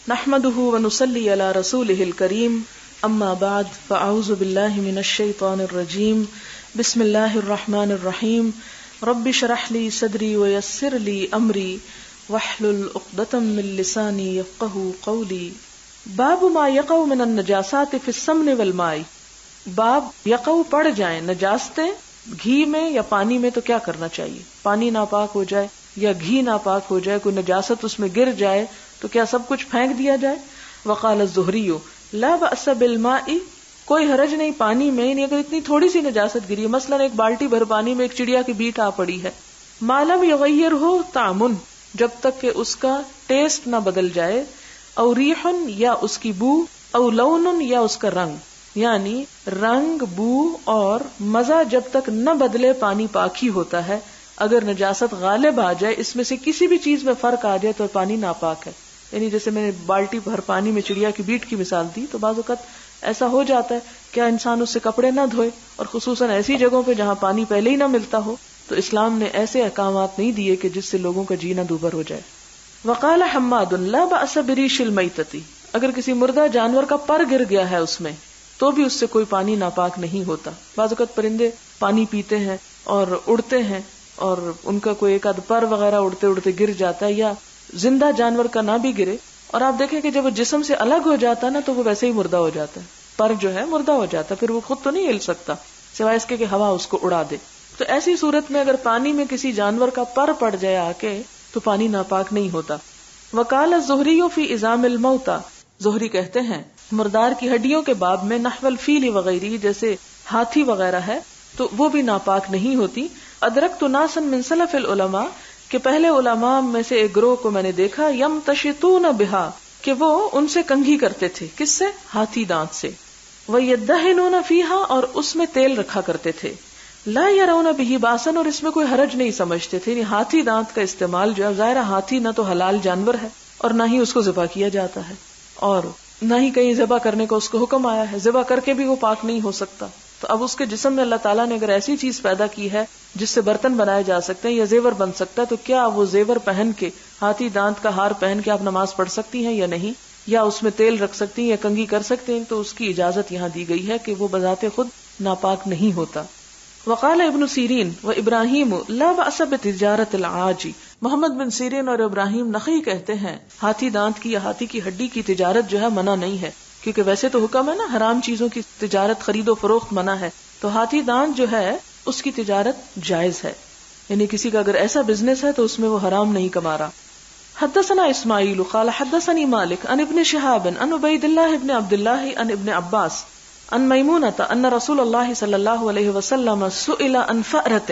نحمده ونصلي على رسوله الكريم اما بعد فاعوذ بالله من الشيطان الرجيم بسم الله الرحمن الرحيم رب اشرح لي صدري ويسر لي امري واحلل عقدة من لساني يفقهوا قولي باب ما يقع من النجاسات في السمن والماء. باب یقع پڑ جائیں نجاستیں گھی میں یا پانی میں تو کیا کرنا چاہیے. پانی ناپاک ہو جائے یا گھی ناپاک ہو جائے, کوئی نجاست اس میں گر جائے تو کیا سب کچھ پھینک دیا جائے. وقال الزہری لا بأس بالماء, کوئی حرج نہیں پانی میں, یعنی اگر اتنی تھوڑی سی نجاست گری, مثلا ایک بالٹی بھر پانی میں ایک چڑیا کی بیٹ آ پڑی ہے, ما لم یغیر ہو طعم, جب تک کہ اس کا ٹیسٹ نہ بدل جائے, او ریح یا اس کی بو, او لون یا اس کا رنگ, یعنی رنگ بو اور مزہ جب تک نہ بدلے پانی پاک ہی ہوتا ہے. اگر نجاست غالب آ جائے, اس میں سے کسی بھی چیز میں فرق آ جائے تو پانی ناپاک ہے. یعنی جیسے میں نے بالٹی بھر پانی میں چڑیا کی بیٹ کی مثال دی, تو بعض اوقات ایسا ہو جاتا ہے کیا انسان اس سے کپڑے نہ دھوئے, اور خصوصاً ایسی جگہوں پہ جہاں پانی پہلے ہی نہ ملتا ہو, تو اسلام نے ایسے احکامات نہیں دیے کہ جس سے لوگوں کا جینا دوبر ہو جائے. وقال حماد لا بأس بریش المیتۃ, اگر کسی مردہ جانور کا پر گر گیا ہے اس میں تو بھی اس سے کوئی پانی ناپاک نہیں ہوتا. بعض اوقات پرندے پانی پیتے ہیں اور اڑتے ہیں, اور ان کا کوئی ایک آدھ پر وغیرہ اڑتے اڑتے گر جاتا ہے, یا زندہ جانور کا نہ بھی گرے, اور آپ دیکھیں کہ جب وہ جسم سے الگ ہو جاتا ہے نا تو وہ ویسے ہی مردہ ہو جاتا ہے. پر جو ہے مردہ ہو جاتا ہے, پھر وہ خود تو نہیں ہل سکتا سوائے اس کے کہ ہوا اس کو اڑا دے. تو ایسی صورت میں اگر پانی میں کسی جانور کا پر پڑ جائے آ کے تو پانی ناپاک نہیں ہوتا. وقال الزہری فی عظام الموتى, زہری کہتے ہیں مردار کی ہڈیوں کے باب میں نحو الفیل وغیرہ, جیسے ہاتھی وغیرہ ہے تو وہ بھی ناپاک نہیں ہوتی. ادرکت ناسا من سلف العلماء, کہ پہلے علماء میں سے ایک گروہ کو میں نے دیکھا, یمتشطون بہا, کہ وہ ان سے کنگھی کرتے تھے. کس سے؟ ہاتھی دانت سے. ویدہنون فیہا, اور اس میں تیل رکھا کرتے تھے. لا یرون بہ باسا, اور اس میں کوئی حرج نہیں سمجھتے تھے. یعنی ہاتھی دانت کا استعمال جو ہے, ظاہر ہاتھی نہ تو حلال جانور ہے اور نہ ہی اس کو ذبح کیا جاتا ہے, اور نہ ہی کہیں ذبح کرنے کا اس کو حکم آیا ہے. ذبح کر کے بھی وہ پاک نہیں ہو سکتا. تو اب اس کے جسم میں اللہ تعالیٰ نے اگر ایسی چیز پیدا کی ہے جس سے برتن بنائے جا سکتے ہیں یا زیور بن سکتا ہے, تو کیا وہ زیور پہن کے, ہاتھی دانت کا ہار پہن کے آپ نماز پڑھ سکتی ہیں یا نہیں, یا اس میں تیل رکھ سکتی ہیں یا کنگھی کر سکتے ہیں؟ تو اس کی اجازت یہاں دی گئی ہے کہ وہ بذات خود ناپاک نہیں ہوتا. وقال ابن سیرین و ابراہیم لا بأس بتجارت العاج, محمد بن سیرین اور ابراہیم نخعی کہتے ہیں ہاتھی دانت کی یا ہاتھی کی ہڈی کی تجارت جو ہے منع نہیں ہے, کیونکہ ویسے تو حکم ہے نا حرام چیزوں کی تجارت خرید و فروخت منع ہے, تو ہاتھی دانت جو ہے اس کی تجارت جائز ہے. یعنی کسی کا اگر ایسا بزنس ہے تو اس میں وہ حرام نہیں کما رہا. حدثنا اسماعیل قال حدثنی مالک عن ابن شہاب عن عبید اللہ ابن عبد اللہ عن ابن عباس عن میمونۃ ان رسول اللہ صلی اللہ علیہ وسلم سئل عن فأرۃ,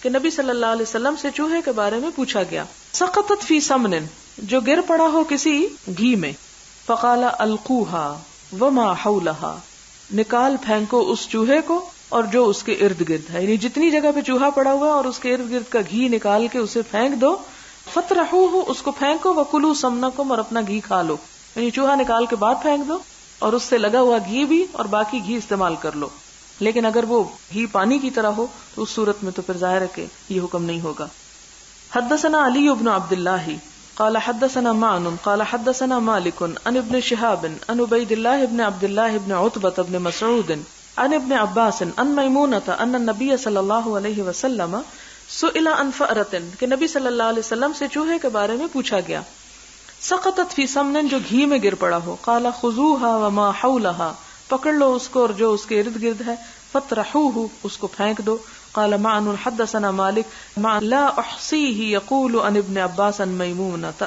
کہ نبی صلی اللہ علیہ وسلم سے چوہے کے بارے میں پوچھا گیا, سقطت فی سمن, جو گر پڑا ہو کسی گھی میں, فقال القوها وما حولها, نکال پھینکو اس چوہے کو اور جو اس کے ارد گرد ہے. یعنی جتنی جگہ پہ چوہا پڑا ہوا اور اس کے ارد گرد کا گھی نکال کے اسے پھینک دو. فطرحوہ, اس کو پھینکو, وکلوا سمنکم, اور اپنا گھی کھا لو. یعنی چوہا نکال کے بعد پھینک دو اور اس سے لگا ہوا گھی بھی, اور باقی گھی استعمال کر لو. لیکن اگر وہ گھی پانی کی طرح ہو تو اس صورت میں تو پھر ظاہر ہے کہ یہ حکم نہیں ہوگا. حدثنا علی بن عبد اللہ قال حدثنا معن قال حدثنا مالک عن ابن شہاب عن عبید اللہ ابن عبد اللہ ابن عتبہ ابن مسعود عن ابن عباس عن میمونۃ ان النبی صلی اللہ علیہ وسلم سئل عن فأرۃ, کہ نبی صلی اللہ علیہ وسلم سے چوہے کے بارے میں پوچھا گیا, سقطت فی سمن, جو گھی میں گر پڑا ہو, قال خذوها وما حولها, پکڑ لو اس کو اور جو اس کے ارد گرد ہے, فطرحوه, اس کو پھینک دو. قال معن حدثنا مالک مع لا احصیہ یقول عن ابن عباس عن میمونۃ.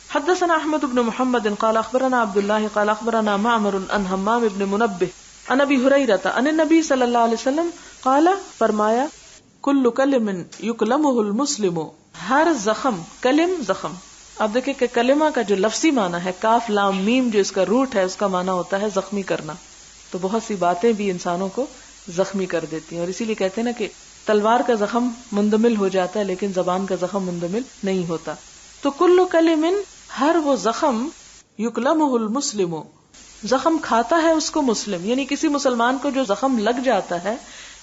حدثنا احمد بن محمد قال اخبرنا عبد اللہ قال اخبرنا معمر عن حمام بن منبہ عن ابی ہریرہ عن النبی صلی اللہ علیہ وسلم قال, فرمایا, کل کلم یکلمہ المسلم, ہر زخم, کلم زخم, آپ دیکھیں کہ کلمہ کا جو لفظی معنی ہے, کاف لام میم جو اس کا روٹ ہے, اس کا معنی ہوتا ہے زخمی کرنا. تو بہت سی باتیں بھی انسانوں کو زخمی کر دیتی ہیں, اور اسی لیے کہتے ہیں نا کہ تلوار کا زخم مندمل ہو جاتا ہے لیکن زبان کا زخم مندمل نہیں ہوتا. تو کل کلم, ہر وہ زخم, یکلمہ المسلم, زخم کھاتا ہے اس کو مسلم, یعنی کسی مسلمان کو جو زخم لگ جاتا ہے,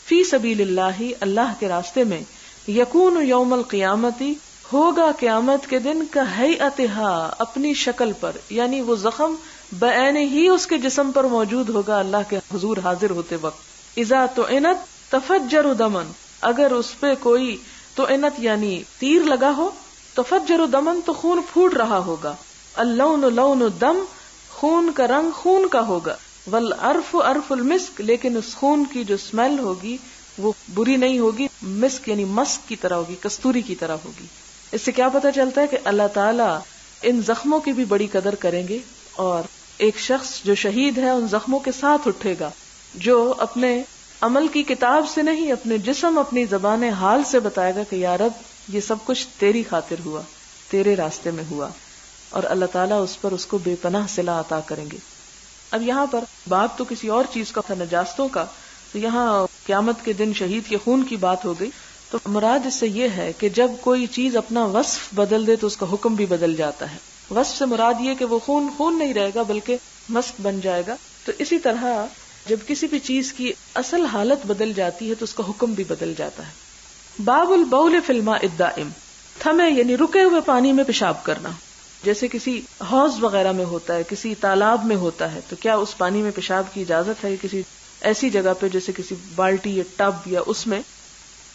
فی سبیل اللہ, اللہ کے راستے میں, یکون یوم القیامتی, ہوگا قیامت کے دن کا ہیئتھا، اپنی شکل پر، یعنی وہ زخم بعین ہی اس کے جسم پر موجود ہوگا اللہ کے حضور حاضر ہوتے وقت. اذا طعنت تفجر دمن، اگر اس پہ کوئی طعنت یعنی تیر لگا ہو، تفجر دمن تو خون پھوٹ رہا ہوگا. اللون لون الدم، خون کا رنگ خون کا ہوگا. والعرف عرف المسک، لیکن اس خون کی جو اسمیل ہوگی وہ بری نہیں ہوگی، مسک یعنی مسک کی طرح ہوگی، کستوری کی طرح ہوگی. اس سے کیا پتہ چلتا ہے کہ اللہ تعالیٰ ان زخموں کی بھی بڑی قدر کریں گے، اور ایک شخص جو شہید ہے ان زخموں کے ساتھ اٹھے گا، جو اپنے عمل کی کتاب سے نہیں، اپنے جسم اپنی زبان حال سے بتائے گا کہ یا رب یہ سب کچھ تیری خاطر ہوا، تیرے راستے میں ہوا، اور اللہ تعالیٰ اس پر اس کو بے پناہ صلہ عطا کریں گے. اب یہاں پر بات تو کسی اور چیز کا تھا، نجاستوں کا، تو یہاں قیامت کے دن شہید کے خون کی بات ہو گئی. تو مراد اس سے یہ ہے کہ جب کوئی چیز اپنا وصف بدل دے تو اس کا حکم بھی بدل جاتا ہے. وصف سے مراد یہ کہ وہ خون خون نہیں رہے گا بلکہ مسک بن جائے گا. تو اسی طرح جب کسی بھی چیز کی اصل حالت بدل جاتی ہے تو اس کا حکم بھی بدل جاتا ہے. باب البول فی الماء الدائم، تھمے یعنی رکے ہوئے پانی میں پیشاب کرنا. جیسے کسی حوض وغیرہ میں ہوتا ہے، کسی تالاب میں ہوتا ہے، تو کیا اس پانی میں پیشاب کی اجازت ہے کسی ایسی جگہ پہ جیسے کسی بالٹی یا ٹب یا اس میں؟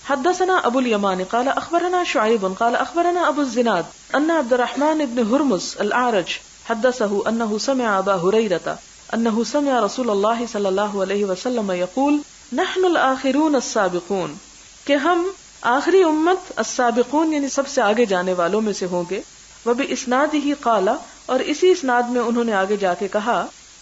حدثنا ابو الیمان قال اخبرنا شعیب قال اخبرنا ابو الزناد ان عبد الرحمن بن ہرمز الاعرج حدثه انه سمع ابا ہریرہ انه سمع رسول اللہ صلی اللہ علیہ وسلم یقول نحن الآخرون السابقون، کہ ہم آخری امت السابقون یعنی سب سے آگے جانے والوں میں سے ہوں گے. وباسنادہ قال، اور اسی اسناد میں انہوں نے آگے جا کے کہا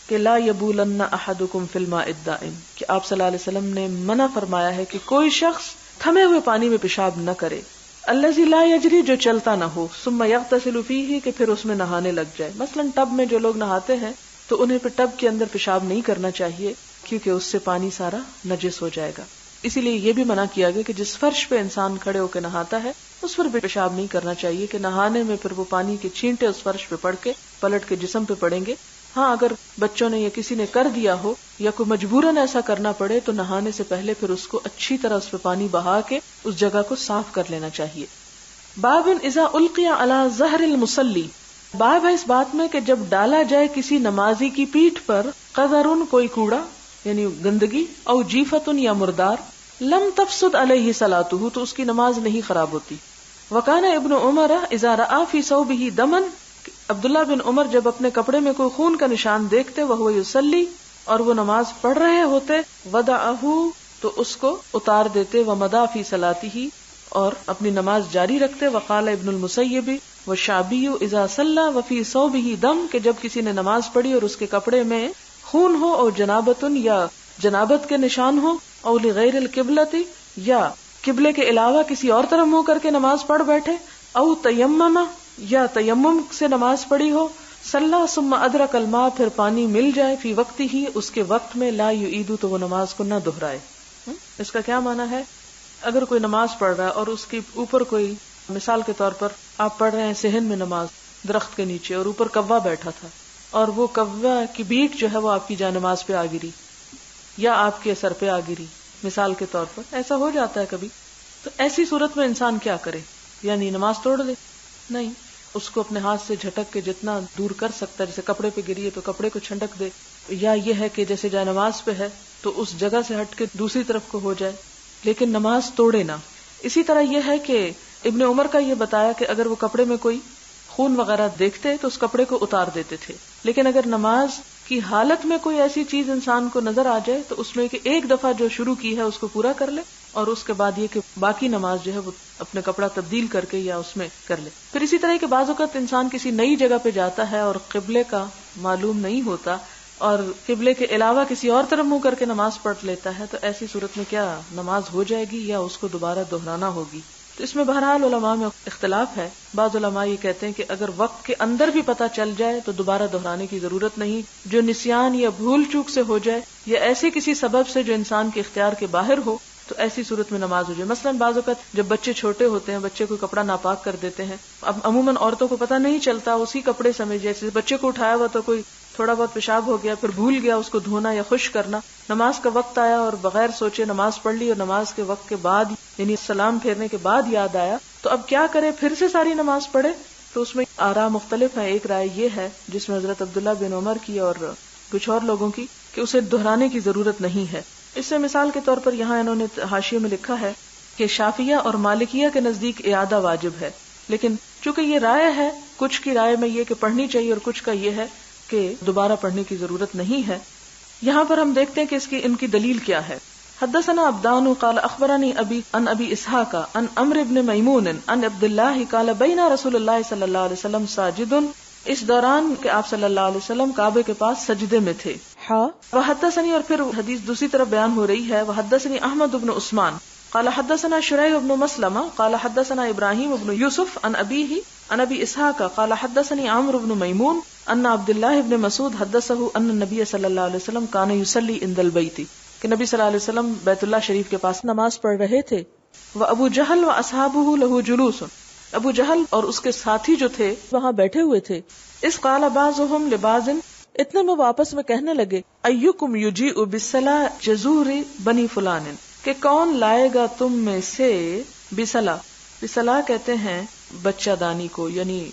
کہ لا یبولن احدکم فی الماء الدائم، کہ آپ صلی اللہ علیہ وسلم نے منع فرمایا ہے کہ کوئی شخص تھمے ہوئے پانی میں پیشاب نہ کرے. الذی لا یجری، جو چلتا نہ ہو. ثم یغتسل فیہ، کہ پھر اس میں نہانے لگ جائے. مثلا ٹب میں جو لوگ نہاتے ہیں تو انہیں پھر ٹب کے اندر پیشاب نہیں کرنا چاہیے کیونکہ اس سے پانی سارا نجس ہو جائے گا. اسی لیے یہ بھی منع کیا گیا کہ جس فرش پہ انسان کھڑے ہو کے نہاتا ہے اس پر بھی پیشاب نہیں کرنا چاہیے کہ نہانے میں پھر وہ پانی کے چھینٹے اس فرش پہ پڑ کے پلٹ کے جسم پہ پڑیں گے. ہاں اگر بچوں نے یا کسی نے کر دیا ہو یا کوئی مجبوراً ایسا کرنا پڑے تو نہانے سے پہلے پھر اس کو اچھی طرح اس پہ پانی بہا کے اس جگہ کو صاف کر لینا چاہیے. باب اذا القی علی ظہر المصلی، باب ہے اس بات میں کہ جب ڈالا جائے کسی نمازی کی پیٹھ پر قذرن کوئی کوڑا یعنی گندگی، او جیفتن یا مردار، لم تفسد علیہ صلاتہ، تو اس کی نماز نہیں خراب ہوتی. وکان ابن عمر اذا رآ فی ثوبہ دمن، عبداللہ بن عمر جب اپنے کپڑے میں کوئی خون کا نشان دیکھتے، وہو یصلی، اور وہ نماز پڑھ رہے ہوتے، ودعہ، تو اس کو اتار دیتے، ومضى فی صلاتہ، اور اپنی نماز جاری رکھتے. وقال ابن المسیب والشعبی اذا صلی وفی ثوبہ دم، کہ جب کسی نے نماز پڑھی اور اس کے کپڑے میں خون ہو، اور جنابتن یا جنابت کے نشان ہو، او لغیر القبلۃ، یا قبلے کے علاوہ کسی اور طرف منہ کر کے نماز پڑھ بیٹھے، او تیمم، یا تیمم سے نماز پڑھی ہو، صلی ثم ادرک الماء، پھر پانی مل جائے، فی وقت ہی، اس کے وقت میں، لا یعید، تو وہ نماز کو نہ دہرائے. اس کا کیا معنی ہے؟ اگر کوئی نماز پڑھ رہا ہے اور اس کے اوپر کوئی، مثال کے طور پر آپ پڑھ رہے ہیں صحن میں نماز درخت کے نیچے، اور اوپر کوا بیٹھا تھا اور وہ کوا کی بیٹ جو ہے وہ آپ کی جا نماز پہ آ گری یا آپ کے سر پہ آ گری، مثال کے طور پر ایسا ہو جاتا ہے کبھی. تو ایسی صورت میں انسان کیا کرے؟ یعنی نماز توڑ دے؟ نہیں، اس کو اپنے ہاتھ سے جھٹک کے جتنا دور کر سکتا ہے، جیسے کپڑے پہ گری ہے تو کپڑے کو چھنٹک دے، یا یہ ہے کہ جیسے جائے نماز پہ ہے تو اس جگہ سے ہٹ کے دوسری طرف کو ہو جائے، لیکن نماز توڑے نہ. اسی طرح یہ ہے کہ ابن عمر کا یہ بتایا کہ اگر وہ کپڑے میں کوئی خون وغیرہ دیکھتے تو اس کپڑے کو اتار دیتے تھے، لیکن اگر نماز کی حالت میں کوئی ایسی چیز انسان کو نظر آ جائے تو اس میں کہ ایک دفعہ جو شروع کی ہے اس کو پورا کر لے، اور اس کے بعد یہ کہ باقی نماز جو ہے وہ اپنے کپڑا تبدیل کر کے یا اس میں کر لے. پھر اسی طرح کے بعض اوقات انسان کسی نئی جگہ پہ جاتا ہے اور قبلے کا معلوم نہیں ہوتا اور قبلے کے علاوہ کسی اور طرف منہ کر کے نماز پڑھ لیتا ہے، تو ایسی صورت میں کیا نماز ہو جائے گی یا اس کو دوبارہ دہرانا ہوگی؟ تو اس میں بہرحال علماء میں اختلاف ہے. بعض علماء یہ کہتے ہیں کہ اگر وقت کے اندر بھی پتہ چل جائے تو دوبارہ دہرانے کی ضرورت نہیں. جو نسیان یا بھول چوک سے ہو جائے یا ایسے کسی سبب سے جو انسان کے اختیار کے باہر ہو تو ایسی صورت میں نماز ہو جائے. مثلا بعض اوقات جب بچے چھوٹے ہوتے ہیں، بچے کو کپڑا ناپاک کر دیتے ہیں، اب عموماً عورتوں کو پتہ نہیں چلتا، اسی کپڑے سمجھ، جیسے بچے کو اٹھایا ہوا تو کوئی تھوڑا بہت پیشاب ہو گیا، پھر بھول گیا اس کو دھونا یا خشک کرنا، نماز کا وقت آیا اور بغیر سوچے نماز پڑھ لی، اور نماز کے وقت کے بعد یعنی سلام پھیرنے کے بعد یاد آیا تو اب کیا کرے، پھر سے ساری نماز پڑھے؟ تو اس میں آراء مختلف ہیں. ایک رائے یہ ہے جس میں حضرت عبداللہ بن عمر کی اور کچھ اور لوگوں کی، کہ اسے دہرانے کی ضرورت نہیں ہے. اس سے مثال کے طور پر یہاں انہوں نے حاشیے میں لکھا ہے کہ شافعیہ اور مالکیہ کے نزدیک اعادہ واجب ہے، لیکن چونکہ یہ رائے ہے، کچھ کی رائے میں یہ کہ پڑھنی چاہیے اور کچھ کا یہ ہے کہ دوبارہ پڑھنے کی ضرورت نہیں ہے. یہاں پر ہم دیکھتے ہیں کہ ان کی دلیل کیا ہے. حدثنا عبدان قال اخبرني ابي عن ابي اسحاق عن عمرو بن میمون عن عبد الله قال بين رسول الله صلی اللہ علیہ وسلم ساجد، اس دوران کہ آپ صلی اللہ علیہ وسلم کعبے کے پاس سجدے میں تھے. وحدثني، اور پھر حدیث دوسری طرف بیان ہو رہی ہے، وحدثني احمد بن عثمان قال حدثنا شريح بن مسلمہ قال حدثنا ابراہیم بن یوسف عن ابیہ عن ابی اسحاق قال حدثني عمرو بن میمون ان عبد الله بن مسعود حدثه ان النبي صلی اللہ علیہ وسلم كان يصلي عند البيت، کہ نبی صلی اللہ علیہ وسلم بیت اللہ شریف کے پاس نماز پڑھ رہے تھے. وابو جہل واصحابہ له جلوس، ابو جہل اور اس کے ساتھی جو تھے وہاں بیٹھے ہوئے تھے. اس قال بعضهم لبعض، اتنے میں وہ آپس میں کہنے لگے، ایکم یجیء بصلاۃ جزور بنی فلان، کہ کون لائے گا تم میں سے بصلاۃ، بصلاۃ کہتے ہیں بچہ دانی کو، یعنی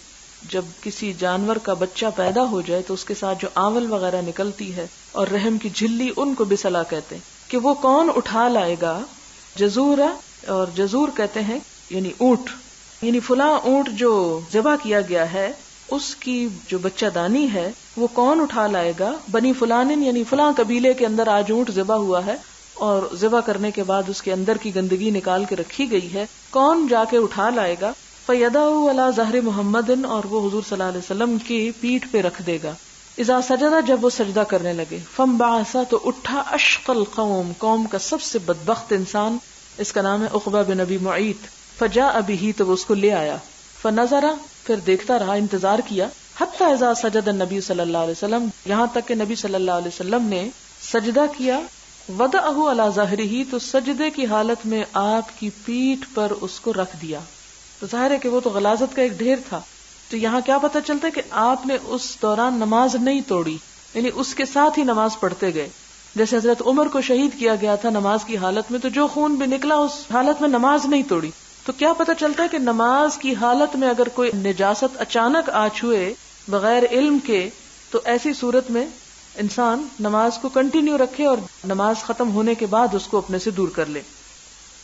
جب کسی جانور کا بچہ پیدا ہو جائے تو اس کے ساتھ جو آول وغیرہ نکلتی ہے اور رحم کی جھلی، ان کو بصلاۃ کہتے ہیں. کہ وہ کون اٹھا لائے گا جزورا، اور جزور کہتے ہیں یعنی اونٹ، یعنی فلاں اونٹ جو ذبح کیا گیا ہے اس کی جو بچہ دانی ہے وہ کون اٹھا لائے گا، بنی فلان یعنی فلاں قبیلے کے اندر آج اونٹ ذبح ہوا ہے اور ذبح کرنے کے بعد اس کے اندر کی گندگی نکال کے رکھی گئی ہے، کون جا کے اٹھا لائے گا. فَيَدَعُ عَلَى ظَهْرِ مُحَمَّدٍ، اور وہ حضور صلی اللہ علیہ وسلم کی پیٹھ پہ رکھ دے گا. اذا سجدہ، جب وہ سجدہ کرنے لگے. فَانبَعَثَ، تو اٹھا اشقى القوم، قوم کا سب سے بدبخت انسان، اس کا نام ہے عقبہ بن ابی معیط. فجاء به، تو وہ اس کو لے آیا. فنظر، پھر دیکھتا رہا، انتظار کیا. حتی اذا سجد النبی صلی اللہ علیہ وسلم، یہاں تک کہ نبی صلی اللہ علیہ وسلم نے سجدہ کیا. وضعہ علی ظہرہ، تو سجدے کی حالت میں آپ کی پیٹھ پر اس کو رکھ دیا. تو ظاہر ہے کہ وہ تو غلاظت کا ایک ڈھیر تھا. تو یہاں کیا پتہ چلتا ہے کہ آپ نے اس دوران نماز نہیں توڑی، یعنی اس کے ساتھ ہی نماز پڑھتے گئے. جیسے حضرت عمر کو شہید کیا گیا تھا نماز کی حالت میں، تو جو خون بھی نکلا اس حالت میں نماز نہیں توڑی. تو کیا پتہ چلتا ہے کہ نماز کی حالت میں اگر کوئی نجاست اچانک آ چھوئے بغیر علم کے، تو ایسی صورت میں انسان نماز کو کنٹینیو رکھے اور نماز ختم ہونے کے بعد اس کو اپنے سے دور کر لے.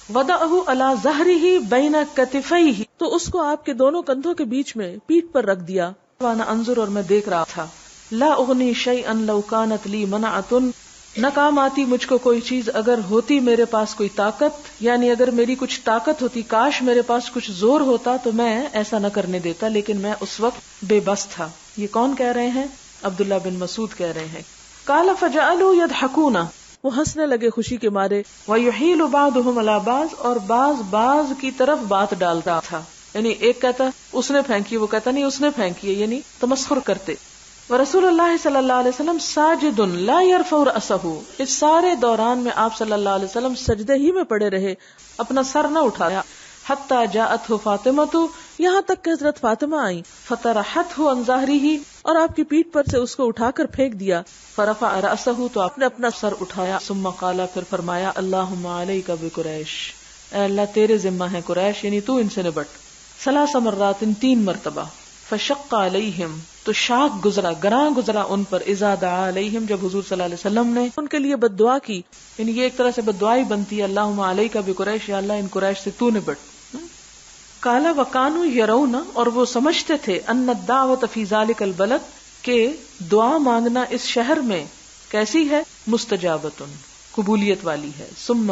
وضعہ علی ظہرہ بین کتفیہ، تو اس کو آپ کے دونوں کندھوں کے بیچ میں پیٹھ پر رکھ دیا. وانا انظر، اور میں دیکھ رہا تھا. لا اغنی شیئا لو کانت لی منعۃ، نہ کام آتی مجھ کو کوئی چیز اگر ہوتی میرے پاس کوئی طاقت، یعنی اگر میری کچھ طاقت ہوتی، کاش میرے پاس کچھ زور ہوتا تو میں ایسا نہ کرنے دیتا، لیکن میں اس وقت بے بس تھا. یہ کون کہہ رہے ہیں؟ عبداللہ بن مسعود کہہ رہے ہیں. قال فجعلوا يضحكون، وہ ہنسنے لگے خوشی کے مارے. وَيُحِيلُ بَعْضُهُمْ عَلَى بَعْضٍ، اور بعض کی طرف بات ڈالتا تھا، یعنی ایک کہتا اس نے پھینکی، وہ کہتا نہیں اس نے پھینکی ہے، یعنی تمسخر کرتے. وَرَسُولُ اللَّهِ صلی اللہ علیہ وسلم ساجد لا يرفع رأسه، اس سارے دوران میں آپ صلی اللہ علیہ وسلم سجدے ہی میں پڑے رہے، اپنا سر نہ اٹھایا. حتی جاءته فاطمہ، یہاں تک کہ حضرت فاطمہ آئیں. فطرحته عن ظہرہ، اور آپ کی پیٹھ پر سے اس کو اٹھا کر پھینک دیا. فرفع رأسه، تو آپ نے اپنا سر اٹھایا. ثم قال، پھر فرمایا، اللہم علیک بقریش، اے اللہ تیرے ذمہ ہے قریش، یعنی تو ان سے نبٹ. ثلاث مرات، 3 مرتبہ. فشق علیہم، تو شاک گزرا، گراں گزرا ان پر. اذا دعا علیہم، جب حضور صلی اللہ علیہ وسلم نے ان کے لیے بد دعا کی، یعنی یہ ایک طرح سے بد دعائی بنتی ہے، اللہم علیک بقریش، یا اللہ ان قریش سے تو نبٹ. قال وکانوا یرون، اور وہ سمجھتے تھے، ان الدعوۃ فی ذلک البلد، کہ دعا مانگنا اس شہر میں کیسی ہے؟ مستجابۃ، قبولیت والی ہے. ثم،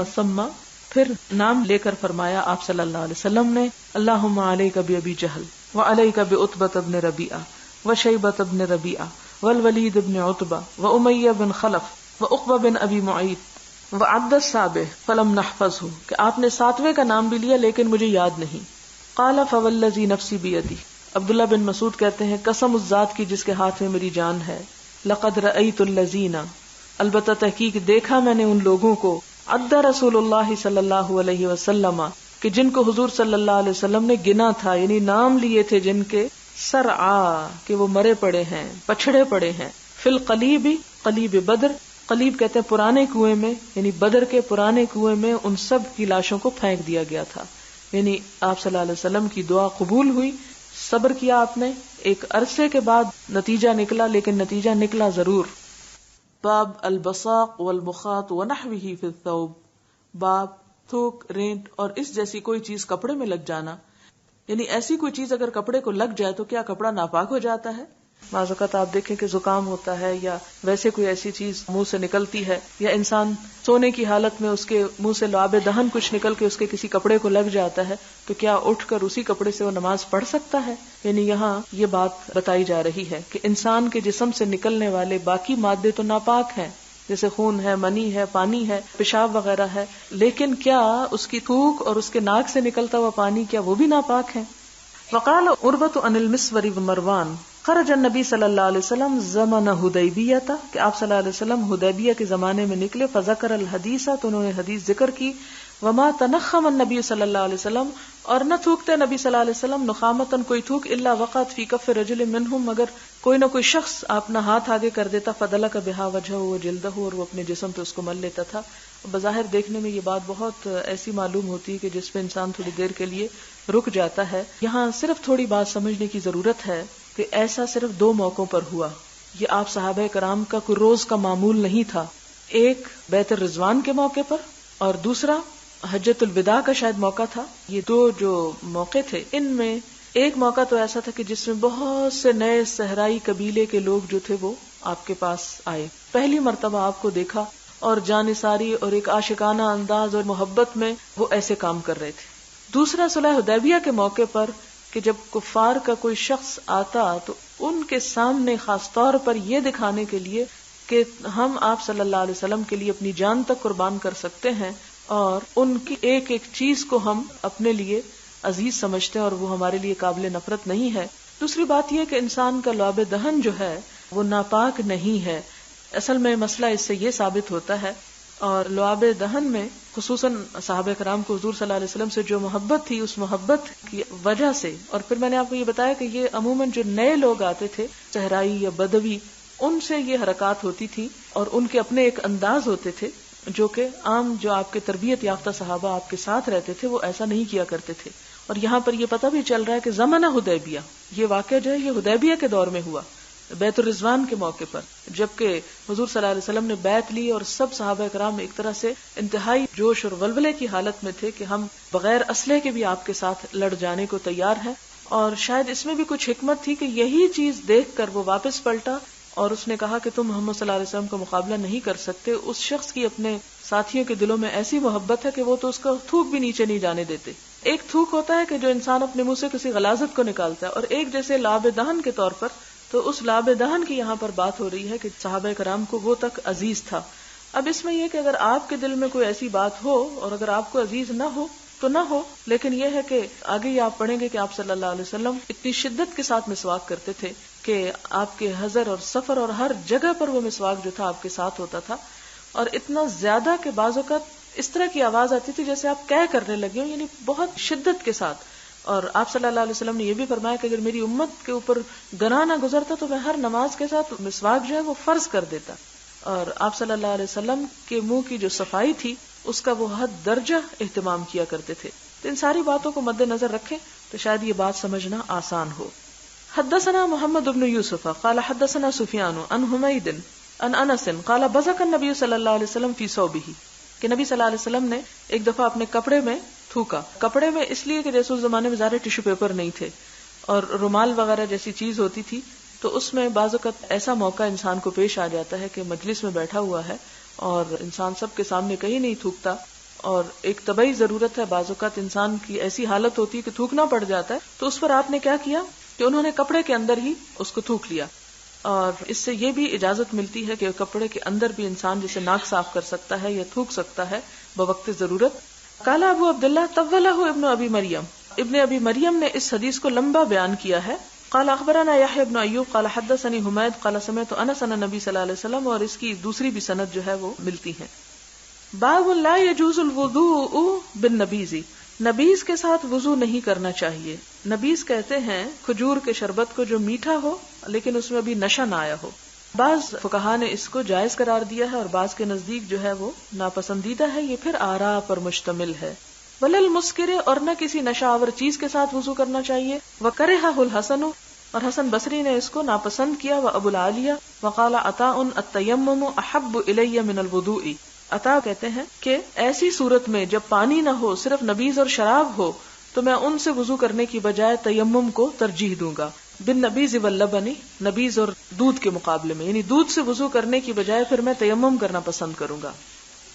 پھر نام لے کر فرمایا آپ صلی اللہ علیہ وسلم نے، اللہم علیک بابی جہل، وعلیک بعتبۃ بن ربیعہ، وشیبۃ بن ربیعہ، والولید بن عتبہ، وامیہ بن خلف، وعقبہ بن ابی معیط، وعد السابع فلم نحفظہ، کہ آپ نے 7ویں کا نام بھی لیا لیکن مجھے یاد نہیں. قال فوالذی نفسی بیدی، عبداللہ بن مسعود کہتے ہیں قسم اس ذات کی جس کے ہاتھ میں میری جان ہے، لقد رأیت الذین، البتہ تحقیق دیکھا میں نے ان لوگوں کو، عد رسول اللہ صلی اللہ علیہ وسلم، کہ جن کو حضور صلی اللہ علیہ وسلم نے گنا تھا، یعنی نام لیے تھے جن کے، سرعا، کہ وہ مرے پڑے ہیں، پچھڑے پڑے ہیں. فی القلیب، قلیب بدر، قلیب کہتے ہیں پرانے کنویں میں، یعنی بدر کے پرانے کنویں میں ان سب کی لاشوں کو پھینک دیا گیا تھا. یعنی آپ صلی اللہ علیہ وسلم کی دعا قبول ہوئی، صبر کیا آپ نے، ایک عرصے کے بعد نتیجہ نکلا، لیکن نتیجہ نکلا ضرور. باب البصاق والمخاط ونحوه فی الثوب، باب تھوک، رینٹ اور اس جیسی کوئی چیز کپڑے میں لگ جانا. یعنی ایسی کوئی چیز اگر کپڑے کو لگ جائے تو کیا کپڑا ناپاک ہو جاتا ہے؟ بعض اوقات آپ دیکھیں کہ زکام ہوتا ہے یا ویسے کوئی ایسی چیز منہ سے نکلتی ہے، یا انسان سونے کی حالت میں اس کے منہ سے لعاب دہن کچھ نکل کے اس کے کسی کپڑے کو لگ جاتا ہے، تو کیا اٹھ کر اسی کپڑے سے وہ نماز پڑھ سکتا ہے؟ یعنی یہاں یہ بات بتائی جا رہی ہے کہ انسان کے جسم سے نکلنے والے باقی مادے تو ناپاک ہیں، جیسے خون ہے، منی ہے، پانی ہے، پیشاب وغیرہ ہے، لیکن کیا اس کی تھوک اور اس کے ناک سے نکلتا ہوا پانی کیا وہ بھی ناپاک ہے؟ وقال عروۃ عن المسور بن مروان خرج النبی صلی اللہ علیہ وسلم زمن حدیبیہ، کہ آپ صلی اللہ علیہ وسلم حدیبیہ کے زمانے میں نکلے، فذکر الحدیث، تو انہوں نے حدیث ذکر کی، وما تنخم النبی صلی اللہ علیہ وسلم، اور نہ تھوکتے نبی صلی اللہ علیہ وسلم نخامتن کوئی تھوک، الا وقعت فی کف رجل منہم، مگر کوئی نہ کوئی شخص اپنا ہاتھ آگے کر دیتا، فدلک بہا وجہہ وجلدہ، اور وہ اپنے جسم پہ اس کو مل لیتا تھا. بظاہر دیکھنے میں یہ بات بہت ایسی معلوم ہوتی ہے کہ جس پہ انسان تھوڑی دیر کے لیے رک جاتا ہے. یہاں صرف تھوڑی بات سمجھنے کی ضرورت ہے کہ ایسا صرف 2 موقعوں پر ہوا. یہ آپ صحابہ کرام کا کوئی روز کا معمول نہیں تھا. ایک بیت الرضوان کے موقع پر اور دوسرا حجۃ الوداع کا شاید موقع تھا. یہ 2 جو موقع تھے، ان میں ایک موقع تو ایسا تھا کہ جس میں بہت سے نئے صحرائی قبیلے کے لوگ جو تھے وہ آپ کے پاس آئے، پہلی مرتبہ آپ کو دیکھا، اور جانثاری اور ایک عاشقانہ انداز اور محبت میں وہ ایسے کام کر رہے تھے. دوسرا صلح حدیبیہ کے موقع پر کہ جب کفار کا کوئی شخص آتا تو ان کے سامنے خاص طور پر یہ دکھانے کے لیے کہ ہم آپ صلی اللہ علیہ وسلم کے لیے اپنی جان تک قربان کر سکتے ہیں، اور ان کی ایک ایک چیز کو ہم اپنے لیے عزیز سمجھتے ہیں اور وہ ہمارے لیے قابل نفرت نہیں ہے. دوسری بات یہ کہ انسان کا لعاب دہن جو ہے وہ ناپاک نہیں ہے. اصل میں مسئلہ اس سے یہ ثابت ہوتا ہے، اور لعاب دہن میں خصوصاً صحابہ کرام کو حضور صلی اللہ علیہ وسلم سے جو محبت تھی، اس محبت کی وجہ سے، اور پھر میں نے آپ کو یہ بتایا کہ یہ عموماً جو نئے لوگ آتے تھے صحرائی یا بدوی، ان سے یہ حرکات ہوتی تھی اور ان کے اپنے ایک انداز ہوتے تھے جو کہ عام جو آپ کے تربیت یافتہ صحابہ آپ کے ساتھ رہتے تھے وہ ایسا نہیں کیا کرتے تھے. اور یہاں پر یہ پتہ بھی چل رہا ہے کہ زمانہ حدیبیہ، یہ واقعہ جو ہے یہ حدیبیہ کے دور میں ہوا، بیت الرضوان کے موقع پر، جبکہ حضور صلی اللہ علیہ وسلم نے بیعت لی اور سب صحابہ کرام ایک طرح سے انتہائی جوش اور ولولے کی حالت میں تھے کہ ہم بغیر اسلحے کے بھی آپ کے ساتھ لڑ جانے کو تیار ہیں. اور شاید اس میں بھی کچھ حکمت تھی کہ یہی چیز دیکھ کر وہ واپس پلٹا اور اس نے کہا کہ تم محمد صلی اللہ علیہ وسلم کا مقابلہ نہیں کر سکتے. اس شخص کی اپنے ساتھیوں کے دلوں میں ایسی محبت ہے کہ وہ تو اس کا تھوک بھی نیچے نہیں جانے دیتے. ایک تھوک ہوتا ہے کہ جو انسان اپنے منہ سے کسی غلاظت کو نکالتا ہے، اور ایک جیسے لعاب دہن کے طور پر، تو اس لعاب دہن کی یہاں پر بات ہو رہی ہے کہ صحابہ کرام کو وہ تک عزیز تھا. اب اس میں یہ کہ اگر آپ کے دل میں کوئی ایسی بات ہو اور اگر آپ کو عزیز نہ ہو تو نہ ہو، لیکن یہ ہے کہ آگے یہ آپ پڑھیں گے کہ آپ صلی اللہ علیہ وسلم اتنی شدت کے ساتھ مسواک کرتے تھے کہ آپ کے حضر اور سفر اور ہر جگہ پر وہ مسواک جو تھا آپ کے ساتھ ہوتا تھا، اور اتنا زیادہ کہ بعض اوقات اس طرح کی آواز آتی تھی جیسے آپ کہہ کرنے لگے ہو، یعنی بہت شدت کے ساتھ. اور آپ صلی اللہ علیہ وسلم نے یہ بھی فرمایا کہ اگر میری امت کے اوپر گناہ نہ گزرتا تو میں ہر نماز کے ساتھ مسواک جو ہے وہ فرض کر دیتا. اور آپ صلی اللہ علیہ وسلم کے منہ کی جو صفائی تھی اس کا وہ حد درجہ اہتمام کیا کرتے تھے. تو ان ساری باتوں کو مد نظر رکھیں تو شاید یہ بات سمجھنا آسان ہو. حدثنا محمد بن یوسف قال حدثنا سفیان عن حمید عن انس قال بزق النبی صلی اللہ علیہ وسلم فی ثوبہ، کہ نبی صلی اللہ علیہ وسلم نے ایک دفعہ اپنے کپڑے میں تھوکا. کپڑے میں اس لیے کہ جیسے اس زمانے میں زیادہ ٹیشو پیپر نہیں تھے اور رومال وغیرہ جیسی چیز ہوتی تھی، تو اس میں بعض اوقات ایسا موقع انسان کو پیش آ جاتا ہے کہ مجلس میں بیٹھا ہوا ہے اور انسان سب کے سامنے کہیں نہیں تھوکتا، اور ایک طبعی ضرورت ہے، بعض اوقات انسان کی ایسی حالت ہوتی ہے کہ تھوکنا پڑ جاتا ہے. تو اس پر آپ نے کیا کیا کہ انہوں نے کپڑے کے اندر ہی اس کو تھوک لیا. اور اس سے یہ بھی اجازت ملتی ہے کہ کپڑے کے اندر بھی انسان جسے ناک صاف کر سکتا ہے یا تھوک سکتا ہے بوقت ضرورت. قال ابو عبداللہ طولہ ابن ابی مریم، ابن ابی مریم نے اس حدیث کو لمبا بیان کیا ہے. قال اخبرنا یحیی بن ایوب قال حدثنی حمید قال سمعت انس عن النبی صلی اللہ علیہ وسلم، اور اس کی دوسری بھی سند جو ہے وہ ملتی ہے. باب لا يجوز الوضوء بالنبیذ، نبیذ کے ساتھ وضو نہیں کرنا چاہیے. نبیذ کہتے ہیں کھجور کے شربت کو جو میٹھا ہو لیکن اس میں ابھی نشہ نہ آیا ہو. بعض فقہا نے اس کو جائز قرار دیا ہے اور بعض کے نزدیک جو ہے وہ ناپسندیدہ ہے. یہ پھر آراء پر مشتمل ہے. ولل مسکر، اور نہ کسی نشہ آور چیز کے ساتھ وضو کرنا چاہیے. وکرہہ الحسن، اور حسن بصری نے اس کو ناپسند کیا. وابو العالیہ وقال عطاء التیمم احب الی من الوضوء. عطا کہتے ہیں کہ ایسی صورت میں جب پانی نہ ہو، صرف نبیذ اور شراب ہو، تو میں ان سے وضو کرنے کی بجائے تیمم کو ترجیح دوں گا. بالنبیذ واللبن، نبیذ اور دودھ کے مقابلے میں، یعنی دودھ سے وضو کرنے کی بجائے پھر میں تیمم کرنا پسند کروں گا.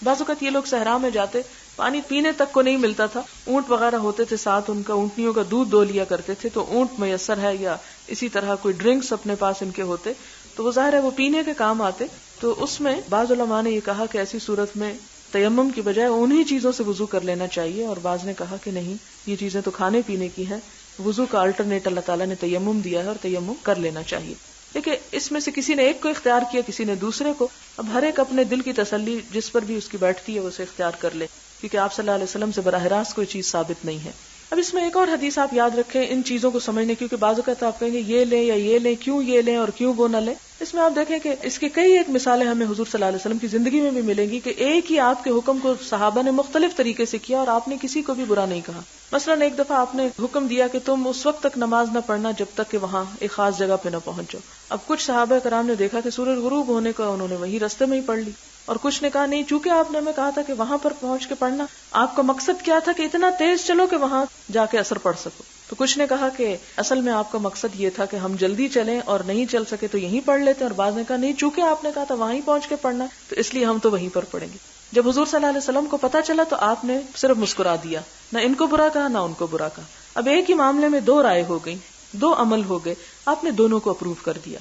بعض اوقات یہ لوگ صحرا میں جاتے، پانی پینے تک کو نہیں ملتا تھا، اونٹ وغیرہ ہوتے تھے ساتھ، ان کا اونٹنیوں کا دودھ دو لیا کرتے تھے، تو اونٹ میسر ہے یا اسی طرح کوئی ڈرنکس اپنے پاس ان کے ہوتے تو وہ ظاہر ہے وہ پینے کے کام آتے. تو اس میں بعض علماء نے یہ کہا کہ ایسی صورت میں تیمم کی بجائے انہی چیزوں سے وضو کر لینا چاہیے، اور بعض نے کہا کہ نہیں، یہ چیزیں تو کھانے پینے کی ہیں، وضو کا الٹرنیٹ اللہ تعالیٰ نے تیمم دیا ہے اور تیمم کر لینا چاہیے. دیکھیں اس میں سے کسی نے ایک کو اختیار کیا، کسی نے دوسرے کو. اب ہر ایک اپنے دل کی تسلی جس پر بھی اس کی بیٹھتی ہے اسے اختیار کر لے، کیونکہ آپ صلی اللہ علیہ وسلم سے براہ راست کوئی چیز ثابت نہیں ہے. اب اس میں ایک اور حدیث آپ یاد رکھیں ان چیزوں کو سمجھنے، کیونکہ بعض اوقات آپ کہیں گے یہ لیں یا یہ لیں، کیوں یہ لیں اور کیوں وہ نہ لیں. اس میں آپ دیکھیں کہ اس کی کئی ایک مثالیں ہمیں حضور صلی اللہ علیہ وسلم کی زندگی میں بھی ملیں گی کہ ایک ہی آپ کے حکم کو صحابہ نے مختلف طریقے سے کیا اور آپ نے کسی کو بھی برا نہیں کہا. مثلا ایک دفعہ آپ نے حکم دیا کہ تم اس وقت تک نماز نہ پڑھنا جب تک کہ وہاں ایک خاص جگہ پہ نہ پہنچو. اب کچھ صحابہ کرام نے دیکھا کہ سورج غروب ہونے کا، انہوں نے وہی رستے میں ہی پڑھ لی، اور کچھ نے کہا نہیں، چونکہ آپ نے ہمیں کہا تھا کہ وہاں پر پہنچ کے پڑھنا، آپ کا مقصد کیا تھا کہ اتنا تیز چلو کہ وہاں جا کے اثر پڑھ سکو. تو کچھ نے کہا کہ اصل میں آپ کا مقصد یہ تھا کہ ہم جلدی چلیں اور نہیں چل سکے تو یہیں پڑھ لیتے، اور بعض نے کہا نہیں، چونکہ آپ نے کہا تھا وہیں پہنچ کے پڑھنا تو اس لیے ہم تو وہیں پر پڑھیں گے. جب حضور صلی اللہ علیہ وسلم کو پتا چلا تو آپ نے صرف مسکرا دیا، نہ ان کو برا کہا نہ ان کو برا کہا. اب ایک ہی معاملے میں دو رائے ہو گئی، دو عمل ہو گئے، آپ نے دونوں کو اپروو کر دیا.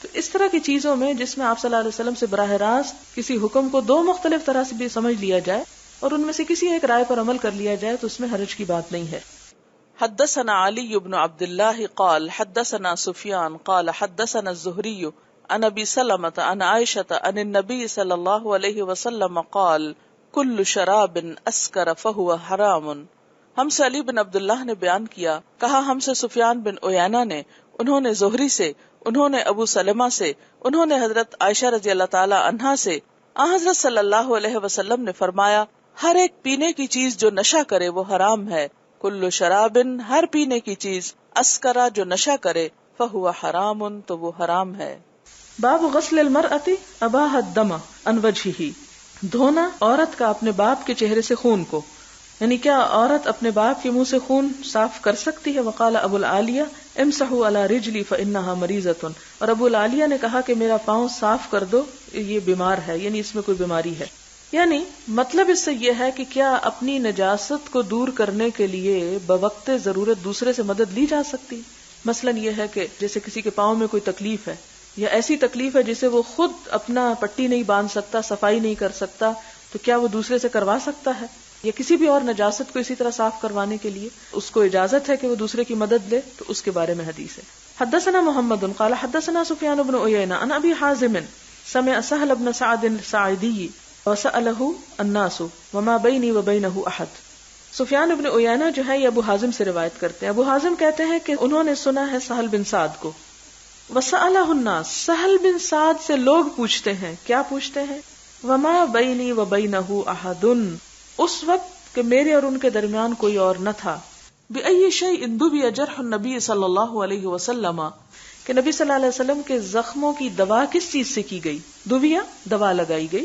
تو اس طرح کی چیزوں میں جس میں آپ صلی اللہ علیہ وسلم سے براہ راست کسی حکم کو دو مختلف طرح سے بھی سمجھ لیا جائے اور ان میں سے کسی ایک رائے پر عمل کر لیا جائے تو اس میں حرج کی بات نہیں ہے. حدثنا علی بن عبد اللہ قال حدثنا سفیان قال حدثنا الزہری عن ابی سلمۃ عن عائشۃ عن النبی صلی اللہ علیہ وسلم قال کل شراب اسکر فہو حرام. ہم سے علی بن عبداللہ نے بیان کیا، کہا ہم سے سفیان بن عیینہ نے، انہوں نے زہری سے، انہوں نے ابو سلمہ سے، انہوں نے حضرت عائشہ رضی اللہ تعالی عنہا سے، حضرت صلی اللہ علیہ وسلم نے فرمایا ہر ایک پینے کی چیز جو نشہ کرے وہ حرام ہے. کل شراب، ہر پینے کی چیز، اسکرا جو نشہ کرے، فہو حرام تو وہ حرام ہے. باب غسل المرأۃ اباح الدم عن وجہہ، دھونا عورت کا اپنے باپ کے چہرے سے خون کو، یعنی کیا عورت اپنے باپ کے منہ سے خون صاف کر سکتی ہے؟ وقال ابو العالیہ امسحوا علی رجلی فانها مریضۃ، اور ابو العالیہ نے کہا کہ میرا پاؤں صاف کر دو، یہ بیمار ہے، یعنی اس میں کوئی بیماری ہے. یعنی مطلب اس سے یہ ہے کہ کیا اپنی نجاست کو دور کرنے کے لیے بوقت ضرورت دوسرے سے مدد لی جا سکتی؟ مثلا یہ ہے کہ جیسے کسی کے پاؤں میں کوئی تکلیف ہے یا ایسی تکلیف ہے جسے وہ خود اپنا پٹی نہیں باندھ سکتا، صفائی نہیں کر سکتا، تو کیا وہ دوسرے سے کروا سکتا ہے؟ یا کسی بھی اور نجاست کو اسی طرح صاف کروانے کے لیے اس کو اجازت ہے کہ وہ دوسرے کی مدد لے، تو اس کے بارے میں حدیث ہے. حدثنا محمد قال حدثنا سفیان بن عیینہ عن ابی حازم سمع سہل بن سعد الساعدی وسألہ الناس وما بینی وبینہ احد. سفیان بن عیینہ جو ہے یہ ابو حازم سے روایت کرتے ہیں. ابو حازم کہتے ہیں کہ انہوں نے سنا ہے سہل بن سعد کو. وسألہ الناس، سہل بن سعد سے لوگ پوچھتے ہیں، کیا پوچھتے ہیں؟ وما بینی وبینہ احد، اس وقت کہ میرے اور ان کے درمیان کوئی اور نہ تھا. بأی شیء دبی جرح النبی صلی اللہ علیہ وسلم، کہ نبی صلی اللہ علیہ وسلم کے زخموں کی دوا کس چیز سے کی گئی؟ دبیا، دوا لگائی گئی.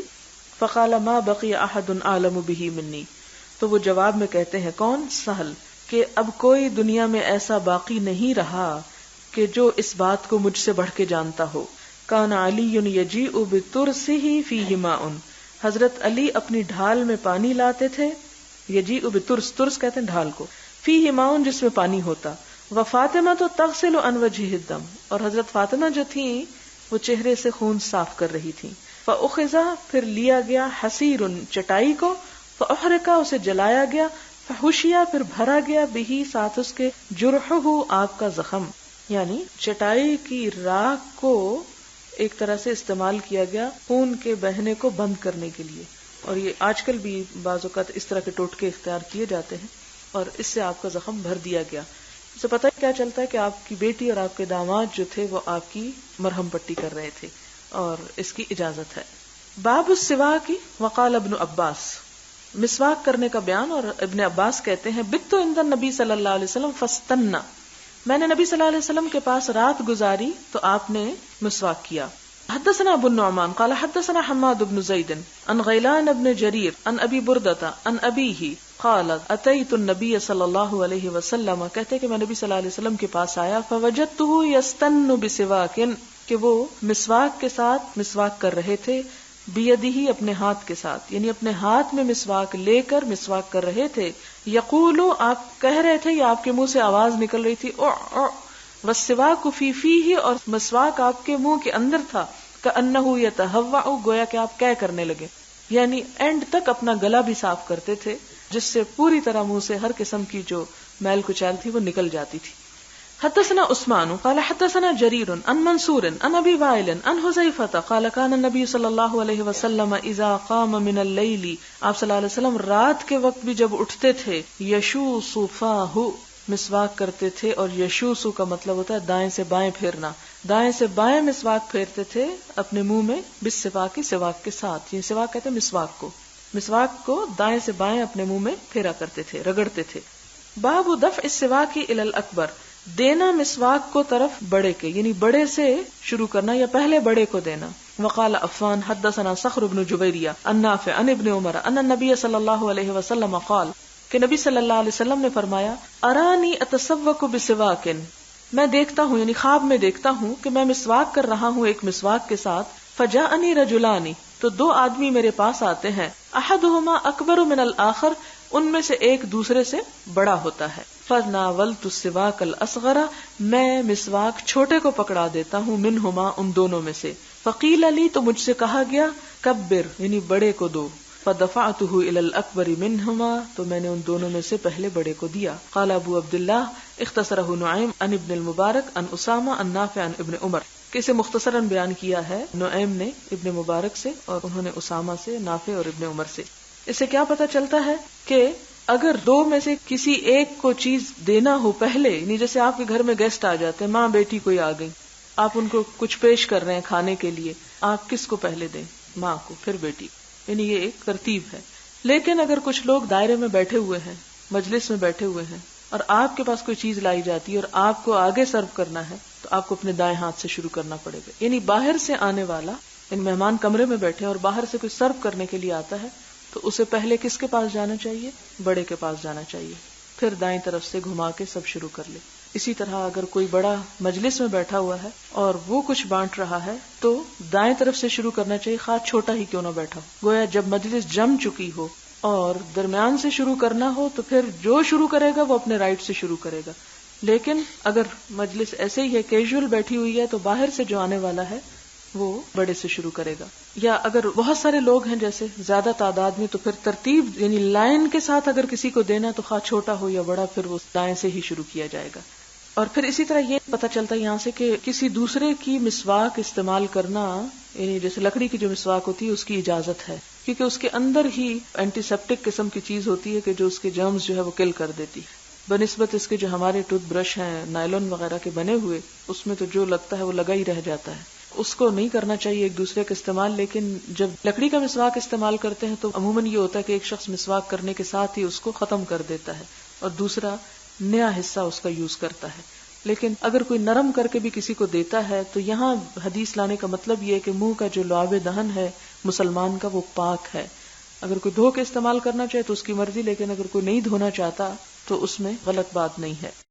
فقال ما بقی احد اعلم به منی، تو وہ جواب میں کہتے ہیں کون؟ سہل، کہ اب کوئی دنیا میں ایسا باقی نہیں رہا کہ جو اس بات کو مجھ سے بڑھ کے جانتا ہو. کان علی یجیء بترسہ فیہ ماء، حضرت علی اپنی ڈھال میں پانی لاتے تھے. یجیء بترس، ترس کہتے ہیں ڈھال کو، فیہ ماء جس میں پانی ہوتا. وفاطمہ تو تغسل عن وجہہ الدم، اور حضرت فاطمہ جو تھیں وہ چہرے سے خون صاف کر رہی تھیں. فاخذ، پھر لیا گیا، حسیر، چٹائی کو، فاحرق، اسے جلایا گیا، فحشیا، پھر بھرا گیا، بہی، ساتھ اس کے، جرحہ، آپ کا زخم. یعنی چٹائی کی راکھ کو ایک طرح سے استعمال کیا گیا خون کے بہنے کو بند کرنے کے لیے. اور یہ آج کل بھی بعض اوقات اس طرح کے ٹوٹکے اختیار کیے جاتے ہیں، اور اس سے آپ کا زخم بھر دیا گیا. اس سے پتہ کیا چلتا ہے کہ آپ کی بیٹی اور آپ کے داماد جو تھے وہ آپ کی مرہم پٹی کر رہے تھے، اور اس کی اجازت ہے. باب السواک وقال ابن عباس، مسواک کرنے کا بیان. اور ابن عباس کہتے ہیں بت عند النبی صلی اللہ علیہ وسلم فاستنا، میں نے نبی صلی اللہ علیہ وسلم کے پاس رات گزاری تو آپ نے مسواک کیا. حدثنا ابو النعمان قال حدثنا حماد بن زید عن غیلان بن جریر عن ابی بردۃ عن ابیہ قال اتیت النبی صلی اللہ علیہ وسلم، کہتے کہ میں نبی صلی اللہ علیہ وسلم کے پاس آیا فوجدتہ یستن بسواک، کہ وہ مسواک کے ساتھ مسواک کر رہے تھے، بیدہ اپنے ہاتھ کے ساتھ، یعنی اپنے ہاتھ میں مسواک لے کر مسواک کر رہے تھے. یقول، آپ کہہ رہے تھے یا آپ کے منہ سے آواز نکل رہی تھی او او، والسواک فی فیہ، اور مسواک آپ کے منہ کے اندر تھا، کأنہ یتہوع، گویا کہ آپ کہہ کرنے لگے، یعنی اینڈ تک اپنا گلا بھی صاف کرتے تھے جس سے پوری طرح منہ سے ہر قسم کی جو میل کچیل تھی وہ نکل جاتی تھی. حدثنا عثمان قال حدثنا جرير عن منصور عن ابي وائل عن حذيفة قال كان النبي صلى الله عليه وسلم اذا قام من الليل، آپ صلی اللہ علیہ وسلم رات کے وقت بھی جب اٹھتے تھے، يشوص فاه، مسواک کرتے تھے. اور یشوص کا مطلب ہوتا ہے دائیں سے بائیں پھیرنا، دائیں سے بائیں مسواک پھیرتے تھے اپنے منہ میں، بالسواک، سواک کے ساتھ، یہ سواک کہتے ہیں مسواک کو، مسواک کو دائیں سے بائیں اپنے منہ میں پھیرا کرتے تھے، رگڑتے تھے. باب دفع السواک الى الاکبر، دینا مسواک کو طرف بڑے کے، یعنی بڑے سے شروع کرنا یا پہلے بڑے کو دینا. وقال عفان حدثنا صخر بن جبیریہ عن نافع عن ابن عمر ان النبی صلی اللہ علیہ وسلم قال، کہ نبی صلی اللہ علیہ وسلم نے فرمایا ارانی اتسوک بسواک، میں دیکھتا ہوں یعنی خواب میں دیکھتا ہوں کہ میں مسواک کر رہا ہوں ایک مسواک کے ساتھ. فجاءنی رجلانی، تو دو آدمی میرے پاس آتے ہیں، احدہما اکبر من الاخر، ان میں سے ایک دوسرے سے بڑا ہوتا ہے. فناولت السواک الاصغر، میں مسواک چھوٹے کو پکڑا دیتا ہوں، منہما، ان دونوں میں سے. فقیل لی، تو مجھ سے کہا گیا، کبر، یعنی بڑے کو دو. فدفعته الى الاکبر منہما، تو میں نے ان دونوں میں سے پہلے بڑے کو دیا. قال ابو عبداللہ اختصرہ نعیم عن ابن المبارک عن اسامہ عن نافع عن ابن عمر، کہ اسے مختصراً بیان کیا ہے نعیم نے ابن مبارک سے، اور انہوں نے اسامہ سے، نافع اور ابن عمر سے. اس سے کیا پتہ چلتا ہے کہ اگر دو میں سے کسی ایک کو چیز دینا ہو پہلے، یعنی جیسے آپ کے گھر میں گیسٹ آ جاتے ہیں، ماں بیٹی کوئی آ گئی، آپ ان کو کچھ پیش کر رہے ہیں کھانے کے لیے، آپ کس کو پہلے دیں؟ ماں کو، پھر بیٹی، یعنی یہ ایک ترتیب ہے. لیکن اگر کچھ لوگ دائرے میں بیٹھے ہوئے ہیں، مجلس میں بیٹھے ہوئے ہیں، اور آپ کے پاس کوئی چیز لائی جاتی ہے اور آپ کو آگے سرو کرنا ہے، تو آپ کو اپنے دائیں ہاتھ سے شروع کرنا پڑے گا. یعنی باہر سے آنے والا، یعنی مہمان کمرے میں بیٹھے اور باہر سے کوئی سرو کرنے کے لیے آتا ہے، تو اسے پہلے کس کے پاس جانا چاہیے؟ بڑے کے پاس جانا چاہیے، پھر دائیں طرف سے گھما کے سب شروع کر لے. اسی طرح اگر کوئی بڑا مجلس میں بیٹھا ہوا ہے اور وہ کچھ بانٹ رہا ہے تو دائیں طرف سے شروع کرنا چاہیے، خواہ چھوٹا ہی کیوں نہ بیٹھا ہو. گویا جب مجلس جم چکی ہو اور درمیان سے شروع کرنا ہو تو پھر جو شروع کرے گا وہ اپنے رائٹ سے شروع کرے گا. لیکن اگر مجلس ایسے ہی ہے، کیجول بیٹھی ہوئی ہے، تو باہر سے جو آنے والا ہے وہ بڑے سے شروع کرے گا. یا اگر بہت سارے لوگ ہیں جیسے زیادہ تعداد میں، تو پھر ترتیب یعنی لائن کے ساتھ اگر کسی کو دینا تو خواہ چھوٹا ہو یا بڑا، پھر وہ دائیں سے ہی شروع کیا جائے گا. اور پھر اسی طرح یہ پتہ چلتا ہے یہاں سے کہ کسی دوسرے کی مسواک استعمال کرنا، یعنی جیسے لکڑی کی جو مسواک ہوتی ہے اس کی اجازت ہے، کیونکہ اس کے اندر ہی اینٹی سیپٹک قسم کی چیز ہوتی ہے کہ جو اس کے جرمز جو ہے وہ کل کر دیتی، بنسبت اس کے جو ہمارے ٹوتھ برش ہیں نائلون وغیرہ کے بنے ہوئے، اس میں تو جو لگتا ہے وہ لگا ہی رہ جاتا ہے. اس کو نہیں کرنا چاہیے ایک دوسرے کا استعمال. لیکن جب لکڑی کا مسواک استعمال کرتے ہیں تو عموماً یہ ہوتا ہے کہ ایک شخص مسواک کرنے کے ساتھ ہی اس کو ختم کر دیتا ہے اور دوسرا نیا حصہ اس کا یوز کرتا ہے. لیکن اگر کوئی نرم کر کے بھی کسی کو دیتا ہے تو یہاں حدیث لانے کا مطلب یہ ہے کہ منہ کا جو لعاب دہن ہے مسلمان کا وہ پاک ہے. اگر کوئی دھو کے استعمال کرنا چاہے تو اس کی مرضی، لیکن اگر کوئی نہیں دھونا چاہتا تو اس میں غلط بات نہیں ہے.